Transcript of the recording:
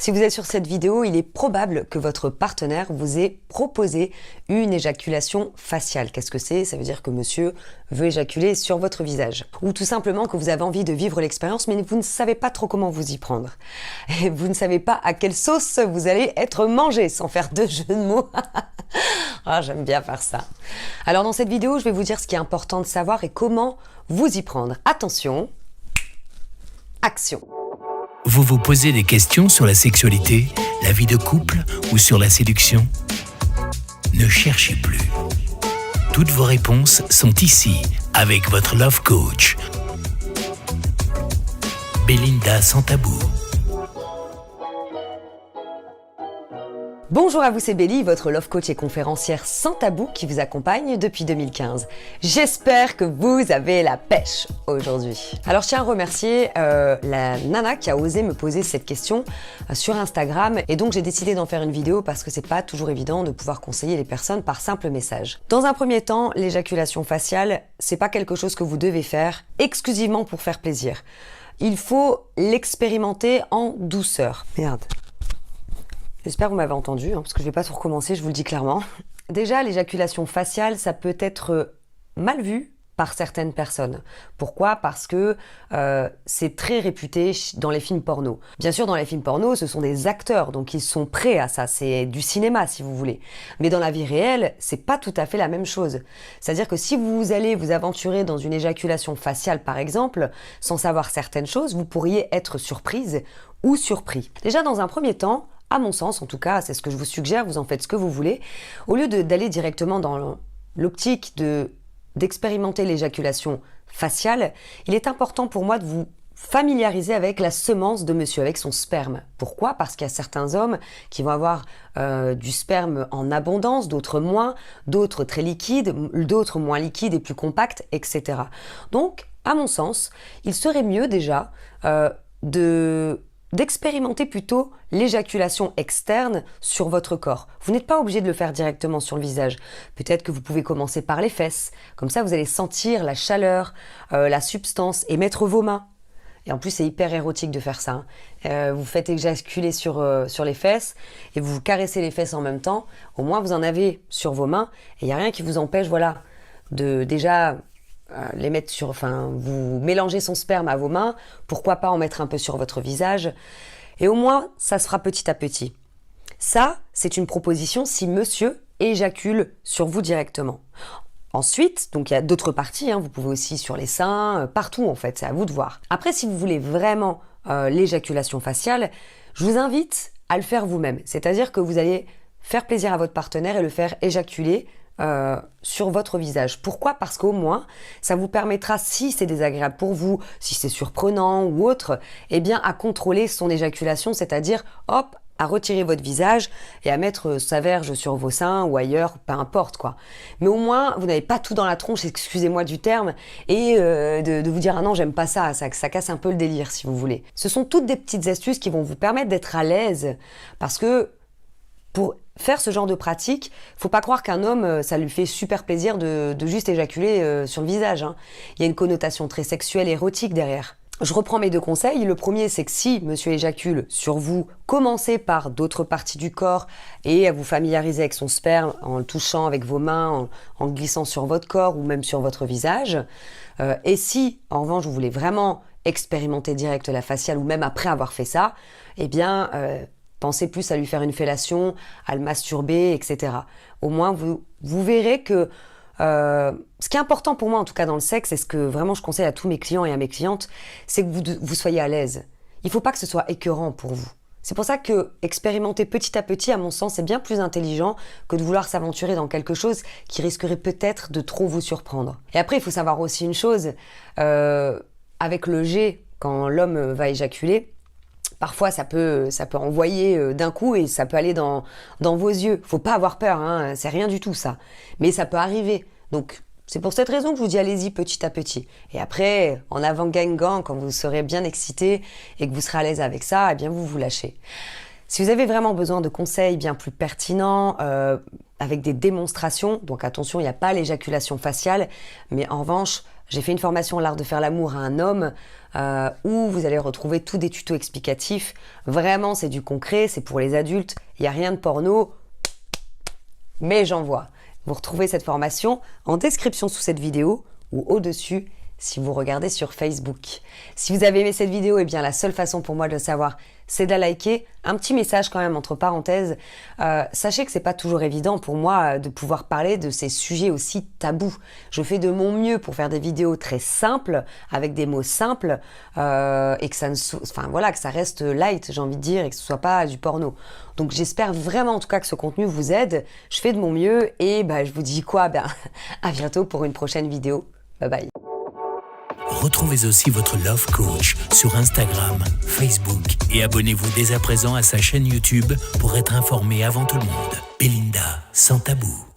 Si vous êtes sur cette vidéo, il est probable que votre partenaire vous ait proposé une éjaculation faciale. Qu'est-ce que c'est? Ça veut dire que monsieur veut éjaculer sur votre visage. Ou tout simplement que vous avez envie de vivre l'expérience, mais vous ne savez pas trop comment vous y prendre. Et vous ne savez pas à quelle sauce vous allez être mangé, sans faire de jeu de mots. Ah, j'aime bien faire ça. Alors dans cette vidéo, je vais vous dire ce qui est important de savoir et comment vous y prendre. Attention, action. Vous vous posez des questions sur la sexualité, la vie de couple ou sur la séduction? Ne cherchez plus. Toutes vos réponses sont ici avec votre Love Coach, Belinda Santabou. Bonjour à vous, c'est Béli, votre love coach et conférencière sans tabou qui vous accompagne depuis 2015. J'espère que vous avez la pêche aujourd'hui. Alors je tiens à remercier la nana qui a osé me poser cette question sur Instagram et donc j'ai décidé d'en faire une vidéo parce que c'est pas toujours évident de pouvoir conseiller les personnes par simple message. Dans un premier temps, l'éjaculation faciale, c'est pas quelque chose que vous devez faire exclusivement pour faire plaisir. Il faut l'expérimenter en douceur. Merde. J'espère que vous m'avez entendu, parce que je ne vais pas tout recommencer, je vous le dis clairement. Déjà, l'éjaculation faciale, ça peut être mal vu par certaines personnes. Pourquoi? Parce que c'est très réputé dans les films porno. Bien sûr, dans les films porno, ce sont des acteurs, donc ils sont prêts à ça. C'est du cinéma, si vous voulez. Mais dans la vie réelle, c'est pas tout à fait la même chose. C'est-à-dire que si vous allez vous aventurer dans une éjaculation faciale, par exemple, sans savoir certaines choses, vous pourriez être surprise ou surpris. Déjà, dans un premier temps, à mon sens, en tout cas, c'est ce que je vous suggère, vous en faites ce que vous voulez. Au lieu d'aller directement dans l'optique d'expérimenter l'éjaculation faciale, il est important pour moi de vous familiariser avec la semence de monsieur, avec son sperme. Pourquoi? Parce qu'il y a certains hommes qui vont avoir du sperme en abondance, d'autres moins, d'autres très liquides, d'autres moins liquides et plus compacts, etc. Donc, à mon sens, il serait mieux déjà d'expérimenter plutôt l'éjaculation externe sur votre corps. Vous n'êtes pas obligé de le faire directement sur le visage. Peut-être que vous pouvez commencer par les fesses. Comme ça, vous allez sentir la chaleur, la substance et mettre vos mains. Et en plus, c'est hyper érotique de faire ça. Vous faites éjaculer sur les fesses et vous caressez les fesses en même temps. Au moins, vous en avez sur vos mains et il n'y a rien qui vous empêche, voilà, de déjà les mettre sur, vous mélangez son sperme à vos mains, pourquoi pas en mettre un peu sur votre visage, et au moins ça se fera petit à petit. Ça, c'est une proposition si monsieur éjacule sur vous directement. Ensuite, donc il y a d'autres parties, vous pouvez aussi sur les seins, partout en fait, c'est à vous de voir. Après, si vous voulez vraiment l'éjaculation faciale, je vous invite à le faire vous-même, c'est-à-dire que vous allez faire plaisir à votre partenaire et le faire éjaculer sur votre visage. Pourquoi? Parce qu'au moins, ça vous permettra, si c'est désagréable pour vous, si c'est surprenant ou autre, eh bien à contrôler son éjaculation, c'est-à-dire, hop, à retirer votre visage et à mettre sa verge sur vos seins ou ailleurs, peu importe quoi. Mais au moins, vous n'avez pas tout dans la tronche, excusez-moi du terme, et de vous dire « Ah non, j'aime pas ça », ça casse un peu le délire si vous voulez. Ce sont toutes des petites astuces qui vont vous permettre d'être à l'aise, parce que pour faire ce genre de pratique, faut pas croire qu'un homme, ça lui fait super plaisir de juste éjaculer sur le visage. Il y a une connotation très sexuelle et érotique derrière. Je reprends mes deux conseils. Le premier, c'est que si monsieur éjacule sur vous, commencez par d'autres parties du corps et à vous familiariser avec son sperme en le touchant avec vos mains, en glissant sur votre corps ou même sur votre visage. Et si, en revanche, vous voulez vraiment expérimenter direct la faciale ou même après avoir fait ça, eh bien pensez plus à lui faire une fellation, à le masturber, etc. Au moins, vous verrez que ce qui est important pour moi, en tout cas dans le sexe, et ce que vraiment je conseille à tous mes clients et à mes clientes, c'est que vous soyez à l'aise. Il ne faut pas que ce soit écœurant pour vous. C'est pour ça que expérimenter petit à petit, à mon sens, c'est bien plus intelligent que de vouloir s'aventurer dans quelque chose qui risquerait peut-être de trop vous surprendre. Et après, il faut savoir aussi une chose, avec le jet, quand l'homme va éjaculer, parfois, ça peut envoyer d'un coup et ça peut aller dans vos yeux. Faut pas avoir peur, c'est rien du tout ça. Mais ça peut arriver. Donc, c'est pour cette raison que je vous dis allez-y petit à petit. Et après, en avant gang, quand vous serez bien excité et que vous serez à l'aise avec ça, eh bien vous vous lâchez. Si vous avez vraiment besoin de conseils bien plus pertinents, avec des démonstrations, donc attention, il n'y a pas l'éjaculation faciale, mais en revanche, J'ai fait une formation l'art de faire l'amour à un homme où vous allez retrouver tous des tutos explicatifs. Vraiment, c'est du concret, c'est pour les adultes. Il n'y a rien de porno, mais j'envoie. Vous retrouvez cette formation en description sous cette vidéo ou au-dessus si vous regardez sur Facebook. Si vous avez aimé cette vidéo, eh bien la seule façon pour moi de le savoir, c'est de la liker. Un petit message quand même entre parenthèses. Sachez que c'est pas toujours évident pour moi de pouvoir parler de ces sujets aussi tabous. Je fais de mon mieux pour faire des vidéos très simples, avec des mots simples, et que ça que ça reste light, j'ai envie de dire, et que ce soit pas du porno. Donc j'espère vraiment en tout cas que ce contenu vous aide. Je fais de mon mieux et je vous dis quoi ? À bientôt pour une prochaine vidéo. Bye bye. Retrouvez aussi votre Love Coach sur Instagram, Facebook et abonnez-vous dès à présent à sa chaîne YouTube pour être informé avant tout le monde. Belinda, sans tabou.